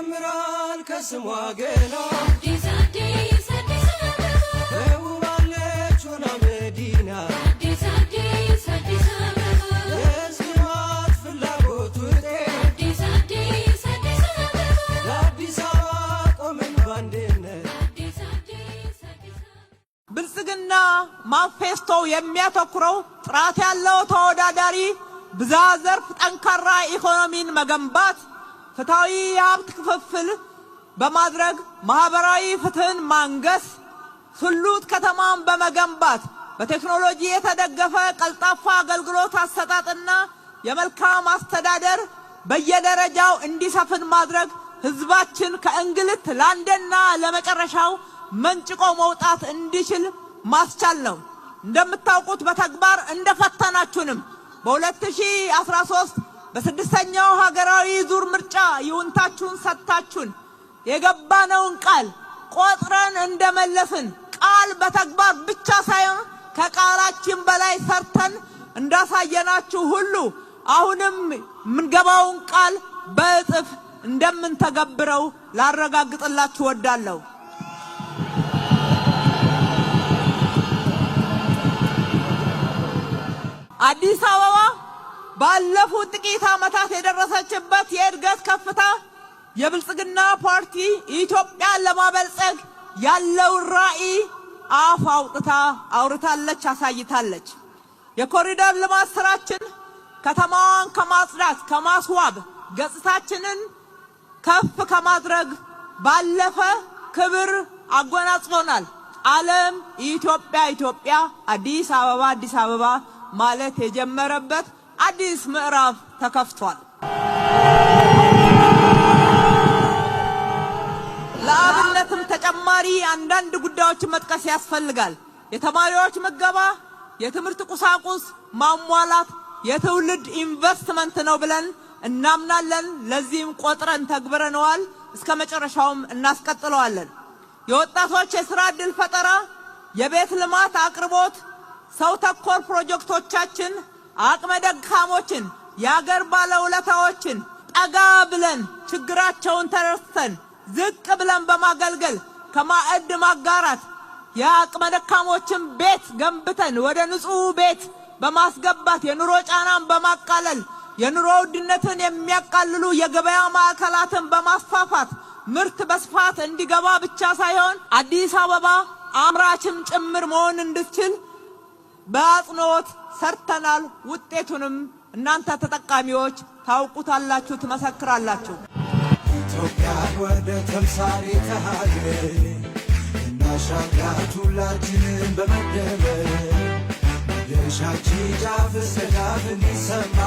ይጀምራል ከስሟ ገና አዲስ አዲስ አዲስ አበባ በውባለች ሆና መዲና አዲስ አዲስ አዲስ አበባ የሕዝብ ፍላጎት ውጤት አዲስ አዲስ አዲስ አበባ ለአዲስ አበባ ቆመን ባንድነት አዲስ አዲስ አዲስ ብልጽግና ማንፌስቶው የሚያተኩረው ጥራት ያለው ተወዳዳሪ ብዝሃ ዘርፍ ጠንካራ ኢኮኖሚን መገንባት፣ ፍትሃዊ የሀብት ክፍፍል በማድረግ ማህበራዊ ፍትህን ማንገስ፣ ስሉጥ ከተማን በመገንባት በቴክኖሎጂ የተደገፈ ቀልጣፋ አገልግሎት አሰጣጥና የመልካም አስተዳደር በየደረጃው እንዲሰፍን ማድረግ፣ ህዝባችን ከእንግልት ለአንዴና ለመጨረሻው መንጭቆ መውጣት እንዲችል ማስቻል ነው። እንደምታውቁት በተግባር እንደፈተናችሁንም በ2013 በስድስተኛው ሀገራዊ ዙር ምርጫ ይሁንታችሁን ሰጥታችሁን የገባነውን ቃል ቆጥረን እንደመለስን ቃል በተግባር ብቻ ሳይሆን ከቃላችን በላይ ሰርተን እንዳሳየናችሁ ሁሉ አሁንም ምንገባውን ቃል በእጥፍ እንደምንተገብረው ላረጋግጥላችሁ ወዳለሁ። አዲስ አበባ ባለፉት ጥቂት ዓመታት የደረሰችበት የእድገት ከፍታ የብልጽግና ፓርቲ ኢትዮጵያን ለማበልጸግ ያለውን ራዕይ አፍ አውጥታ አውርታለች፣ አሳይታለች። የኮሪደር ልማት ስራችን ከተማዋን ከማጽዳት ከማስዋብ ገጽታችንን ከፍ ከማድረግ ባለፈ ክብር አጎናጽፎናል። ዓለም ኢትዮጵያ ኢትዮጵያ አዲስ አበባ አዲስ አበባ ማለት የጀመረበት አዲስ ምዕራፍ ተከፍቷል። ለአብነትም ተጨማሪ አንዳንድ ጉዳዮችን መጥቀስ ያስፈልጋል። የተማሪዎች ምገባ፣ የትምህርት ቁሳቁስ ማሟላት የትውልድ ኢንቨስትመንት ነው ብለን እናምናለን። ለዚህም ቆጥረን ተግብረነዋል። እስከ መጨረሻውም እናስቀጥለዋለን። የወጣቶች የሥራ ዕድል ፈጠራ፣ የቤት ልማት አቅርቦት፣ ሰው ተኮር ፕሮጀክቶቻችን አቅመ ደካሞችን የአገር ባለውለታዎችን ጠጋ ብለን ችግራቸውን ተረድተን ዝቅ ብለን በማገልገል ከማዕድ ማጋራት የአቅመ ደካሞችን ቤት ገንብተን ወደ ንጹህ ቤት በማስገባት የኑሮ ጫናን በማቃለል የኑሮ ውድነትን የሚያቃልሉ የገበያ ማዕከላትን በማስፋፋት ምርት በስፋት እንዲገባ ብቻ ሳይሆን አዲስ አበባ አምራችም ጭምር መሆን እንድትችል በአጽንኦት ሰርተናል። ውጤቱንም እናንተ ተጠቃሚዎች ታውቁታላችሁ፣ ትመሰክራላችሁ። ኢትዮጵያ ወደ ተምሳሌት ሀገር እናሻግራት ሁላችንን በመደመር የሻቺ ጫፍ እስከ ጫፍ እንዲሰማ